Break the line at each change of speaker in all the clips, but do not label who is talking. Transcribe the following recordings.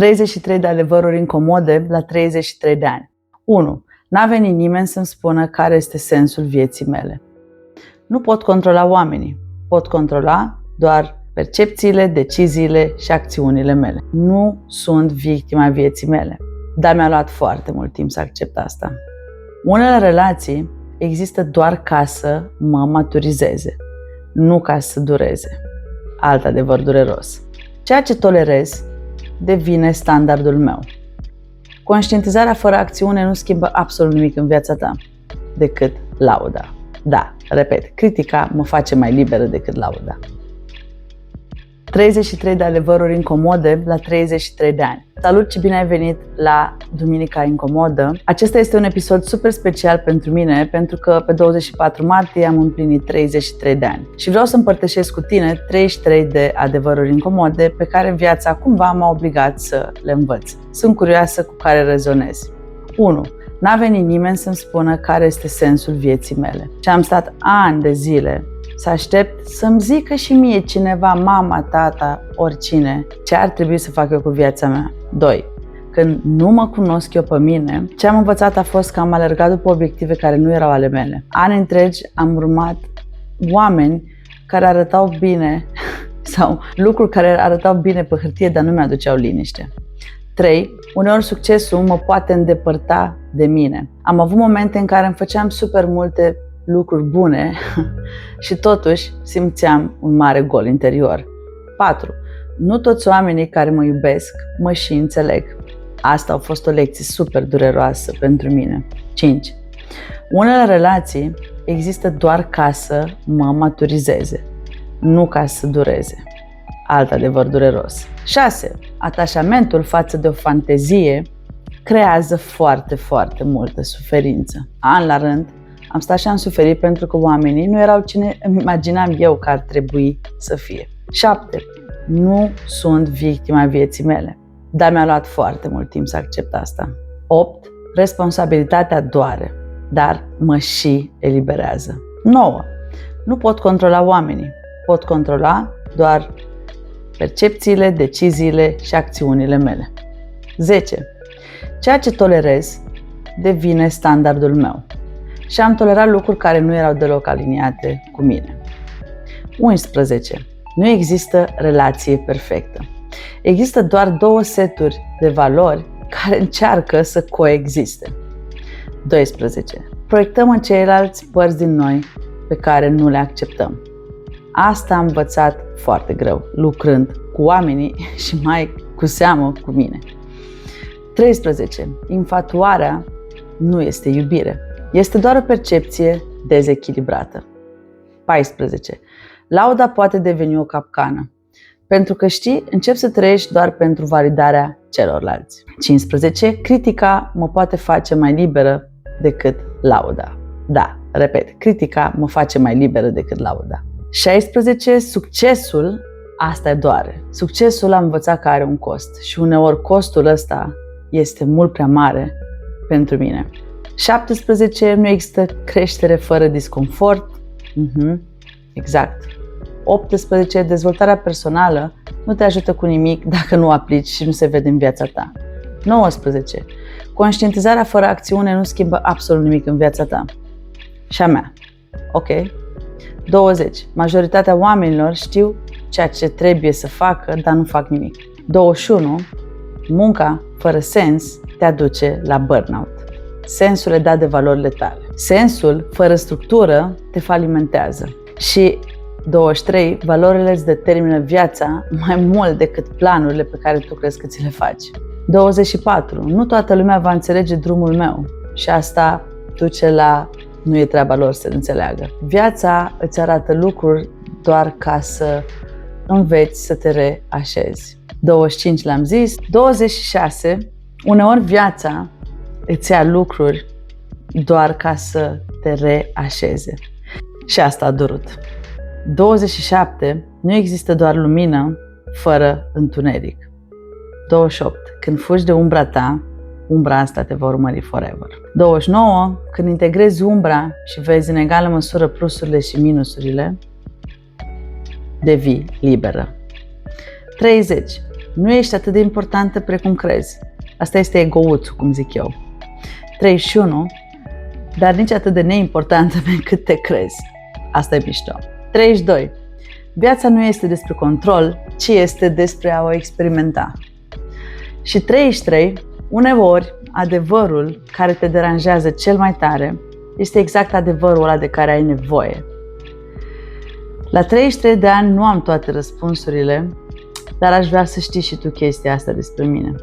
33 de adevăruri incomode la 33 de ani. 1. N-a venit nimeni să-mi spună care este sensul vieții mele. Nu pot controla oamenii. Pot controla doar percepțiile, deciziile și acțiunile mele. Nu sunt victima vieții mele. Dar mi-a luat foarte mult timp să accept asta. Unele relații există doar ca să mă maturizeze, nu ca să dureze. Alt adevăr dureros. Ceea ce tolerez devine standardul meu. Conștientizarea fără acțiune nu schimbă absolut nimic în viața ta, decât lauda. Da, repet, critica mă face mai liberă decât lauda. 33 de adevăruri incomode la 33 de ani. Salut și bine ai venit la Duminica Incomodă. Acesta este un episod super special pentru mine, pentru că pe 24 martie am împlinit 33 de ani. Și vreau să împărtășesc cu tine 33 de adevăruri incomode pe care viața cumva m-a obligat să le învăț. Sunt curioasă cu care rezonezi. 1. N-a venit nimeni să-mi spună care este sensul vieții mele. Și am stat ani de zile să aștept să-mi zică și mie cineva, mama, tata, oricine, ce ar trebui să fac eu cu viața mea. 2. Când nu mă cunosc eu pe mine, ce am învățat a fost că am alergat după obiective care nu erau ale mele. Ani întregi am urmat oameni care arătau bine sau lucruri care arătau bine pe hârtie, dar nu mi-aduceau liniște. 3. Uneori succesul mă poate îndepărta de mine. Am avut momente în care îmi făceam super multe lucruri bune și totuși simțeam un mare gol interior. 4. Nu toți oamenii care mă iubesc mă și înțeleg. Asta a fost o lecție super dureroasă pentru mine. 5. Unele relații există doar ca să mă maturizeze, nu ca să dureze. Alt adevăr dureros. 6. Atașamentul față de o fantezie creează foarte, foarte multă suferință. An la rând am stat și am suferit pentru că oamenii nu erau cine îmi imaginam eu că ar trebui să fie. 7. Nu sunt victima vieții mele. Dar mi-a luat foarte mult timp să accept asta. 8. Responsabilitatea doare, dar mă și eliberează. 9. Nu pot controla oamenii. Pot controla doar percepțiile, deciziile și acțiunile mele. 10. Ceea ce tolerez devine standardul meu. Și am tolerat lucruri care nu erau deloc aliniate cu mine. 11. Nu există relație perfectă. Există doar două seturi de valori care încearcă să coexiste. 12. Proiectăm în ceilalți părți din noi pe care nu le acceptăm. Asta am învățat foarte greu, lucrând cu oamenii și mai cu seamă cu mine. 13. Infatuarea nu este iubire. Este doar o percepție dezechilibrată. 14. Lauda poate deveni o capcană. Pentru că știi, începi să trăiești doar pentru validarea celorlalți. 15. Critica mă poate face mai liberă decât lauda. Da, repet, critica mă face mai liberă decât lauda. 16. Succesul, asta doare. Succesul am învățat că are un cost și uneori costul ăsta este mult prea mare pentru mine. 17. Nu există creștere fără disconfort. Exact. 18. Dezvoltarea personală nu te ajută cu nimic dacă nu aplici și nu se vede în viața ta. 19. Conștientizarea fără acțiune nu schimbă absolut nimic în viața ta. Și a mea. Ok. 20. Majoritatea oamenilor știu ceea ce trebuie să facă, dar nu fac nimic. 21. Munca fără sens te aduce la burnout. Sensul e dat de valorile tale. Sensul fără structură te falimentează. Și 23. Valorile îți determină viața mai mult decât planurile pe care tu crezi că ți le faci. 24. Nu toată lumea va înțelege drumul meu și asta duce la nu e treaba lor să înțeleagă. Viața îți arată lucruri doar ca să înveți să te reașezi. 25 l-am zis. 26. Uneori viața îți ia lucruri doar ca să te reașeze. Și asta a durut. 27. Nu există doar lumină fără întuneric. 28. Când fugi de umbra ta, umbra asta te va urmări forever. 29. Când integrezi umbra și vezi în egală măsură plusurile și minusurile, devii liberă. 30. Nu ești atât de importantă precum crezi. Asta este ego-uțul, cum zic eu. 31. Dar nici atât de neimportantă pe cât te crezi. Asta e mișto. 32. Viața nu este despre control, ci este despre a o experimenta. Și 33. Uneori, adevărul care te deranjează cel mai tare este exact adevărul ăla de care ai nevoie. La 33 de ani nu am toate răspunsurile, dar aș vrea să știi și tu chestia asta despre mine.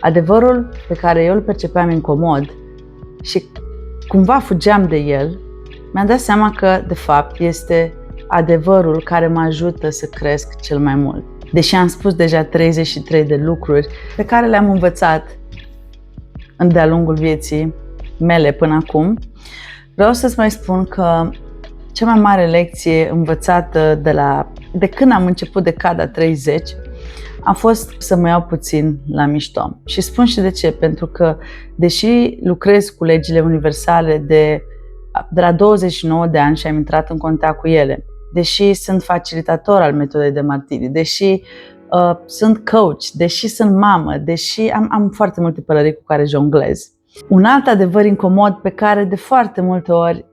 Adevărul pe care eu îl percepeam incomod și cumva fugeam de el, mi-am dat seama că, de fapt, este adevărul care mă ajută să cresc cel mai mult. Deși am spus deja 33 de lucruri pe care le-am învățat de-a lungul vieții mele până acum, vreau să-ți mai spun că cea mai mare lecție învățată de când am început decada 30 a fost să mă iau puțin la mișto. Și spun și de ce, pentru că deși lucrez cu legile universale de la 29 de ani și am intrat în contact cu ele, deși sunt facilitator al metodei de Martini, deși sunt coach, deși sunt mamă, deși am foarte multe pălării cu care jonglez. Un alt adevăr incomod pe care de foarte multe ori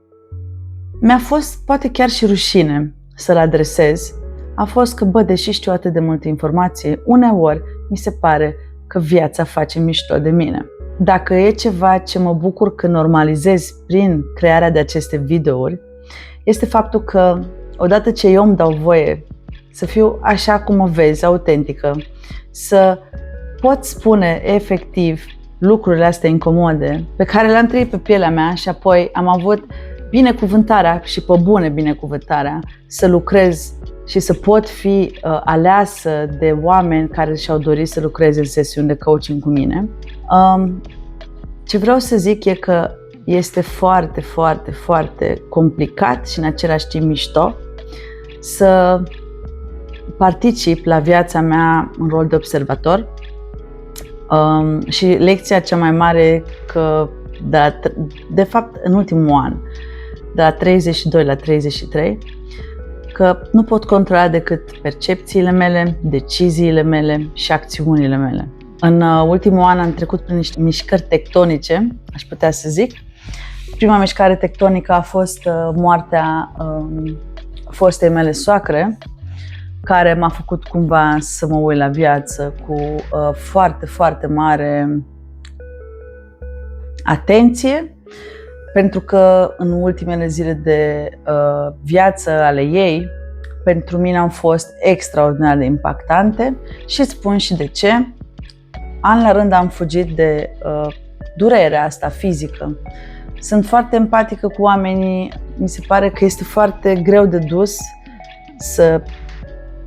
mi-a fost poate chiar și rușine să-l adresez a fost că, deși știu atât de multe informații, uneori mi se pare că viața face mișto de mine. Dacă e ceva ce mă bucur că normalizez prin crearea de aceste videouri, este faptul că odată ce eu îmi dau voie să fiu așa cum mă vezi, autentică, să pot spune efectiv lucrurile astea incomode pe care le-am trăit pe pielea mea și apoi am avut binecuvântarea și pe bune binecuvântarea să lucrez și să pot fi aleasă de oameni care și-au dorit să lucreze în sesiuni de coaching cu mine. Ce vreau să zic e că este foarte, foarte, foarte complicat și în același timp mișto să particip la viața mea în rol de observator. Și lecția cea mai mare că, de fapt, în ultimul an, de la 32 la 33, că nu pot controla decât percepțiile mele, deciziile mele și acțiunile mele. În ultimul an am trecut prin niște mișcări tectonice, aș putea să zic. Prima mișcare tectonică a fost moartea fostei mele soacre, care m-a făcut cumva să mă uit la viață cu foarte, foarte mare atenție, pentru că în ultimele zile de viață ale ei, pentru mine au fost extraordinar de impactante și îți spun și de ce. An la rând am fugit de durerea asta fizică. Sunt foarte empatică cu oamenii, mi se pare că este foarte greu de dus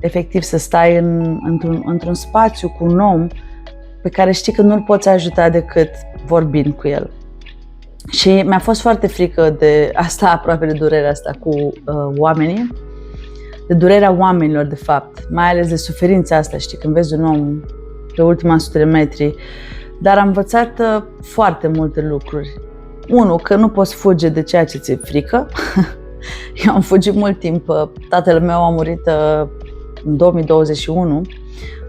efectiv să stai într-un spațiu cu un om pe care știi că nu-l poți ajuta decât vorbind cu el. Și mi-a fost foarte frică de asta, aproape de durerea asta cu oamenii, de durerea oamenilor de fapt, mai ales de suferința asta, știi, când vezi un om pe ultima 100 de metri. Dar am învățat foarte multe lucruri. Unu, că nu poți fuge de ceea ce ți-e frică. Eu am fugit mult timp, tatăl meu a murit în 2021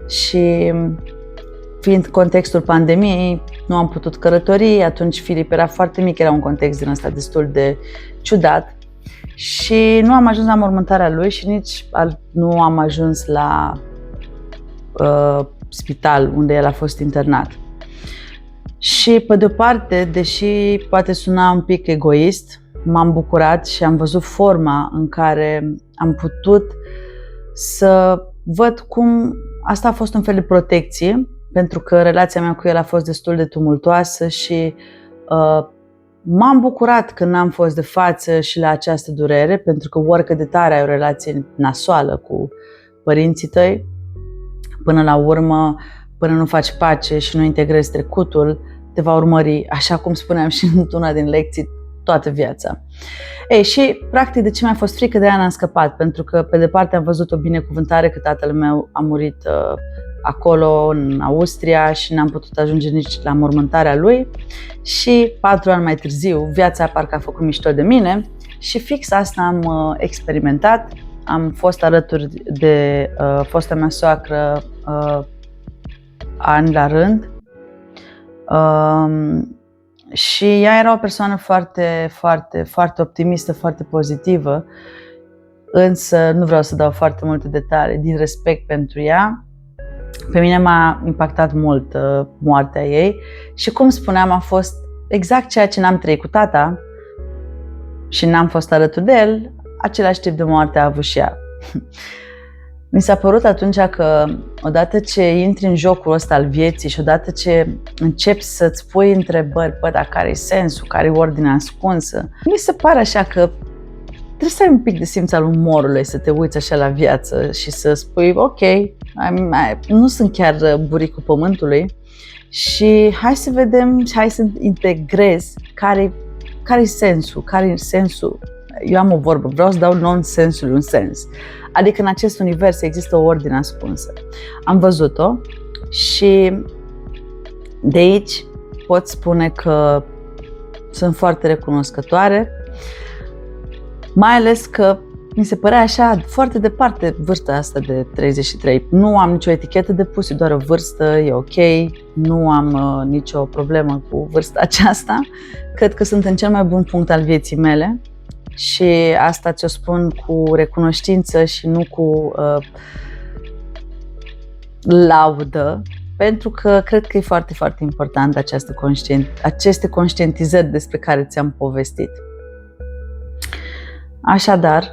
și fiind contextul pandemiei, nu am putut călători, atunci Filip era foarte mic, era un context din ăsta destul de ciudat și nu am ajuns la mormântarea lui și nici nu am ajuns la spital unde el a fost internat. Și pe de-o parte, deși poate suna un pic egoist, m-am bucurat și am văzut forma în care am putut să văd cum asta a fost un fel de protecție, pentru că relația mea cu el a fost destul de tumultoasă și m-am bucurat că n-am fost de față și la această durere, pentru că oricât de tare ai o relație nasoală cu părinții tăi, până la urmă, până nu faci pace și nu integrezi trecutul, te va urmări, așa cum spuneam și în una din lecții, toată viața. Ei, și practic de ce mi-a fost frică, de aia n-am scăpat, pentru că pe departe am văzut o binecuvântare că tatăl meu a murit acolo, în Austria, și n-am putut ajunge nici la mormântarea lui. Și 4 ani mai târziu, viața parcă a făcut mișto de mine și fix asta am experimentat. Am fost alături de fosta mea soacră ani la rând. Și ea era o persoană foarte, foarte, foarte optimistă, foarte pozitivă, însă nu vreau să dau foarte multe detalii din respect pentru ea. Pe mine m-a impactat mult moartea ei și, cum spuneam, a fost exact ceea ce n-am trăit cu tata și n-am fost alături de el, același tip de moarte a avut și ea. Mi s-a părut atunci că odată ce intri în jocul ăsta al vieții și odată ce începi să-ți pui întrebări, dar care-i sensul, care-i ordinea ascunsă, mi se pare așa că trebuie să ai un pic de simț al umorului, să te uiți așa la viață și să spui, ok, nu sunt chiar buricul pământului și hai să vedem, hai să integrez care-i sensul. Eu am o vorbă, vreau să dau non-sensului un sens. Adică în acest univers există o ordine ascunsă. Am văzut-o și de aici pot spune că sunt foarte recunoscătoare, mai ales că mi se părea așa foarte departe vârsta asta de 33. Nu am nicio etichetă de pus, e doar o vârstă, e ok, nu am nicio problemă cu vârsta aceasta. Cred că sunt în cel mai bun punct al vieții mele. Și asta ți-o spun cu recunoștință și nu cu laudă, pentru că cred că e foarte, foarte important aceste conștientizări despre care ți-am povestit. Așadar,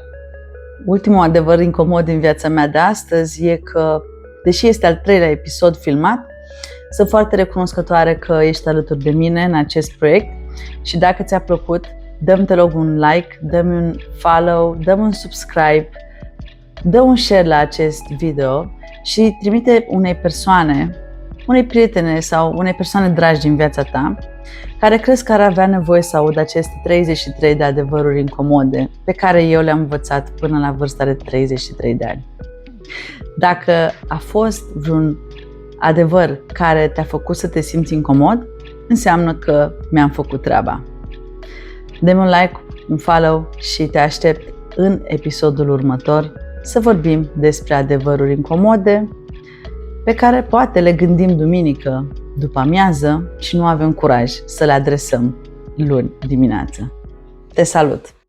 ultimul adevăr incomod din viața mea de astăzi e că, deși este al 3-lea episod filmat, sunt foarte recunoscătoare că ești alături de mine în acest proiect și dacă ți-a plăcut, dă-mi te rog un like, dă-mi un follow, dă-mi un subscribe, dă un share la acest video și trimite unei prietene sau unei persoane dragi din viața ta care crezi că ar avea nevoie să audă aceste 33 de adevăruri incomode pe care eu le-am învățat până la vârsta de 33 de ani. Dacă a fost vreun adevăr care te-a făcut să te simți incomod, înseamnă că mi-am făcut treaba. Dă-mi un like, un follow și te aștept în episodul următor să vorbim despre adevăruri incomode pe care poate le gândim duminică după amiază și nu avem curaj să le adresăm luni dimineață. Te salut!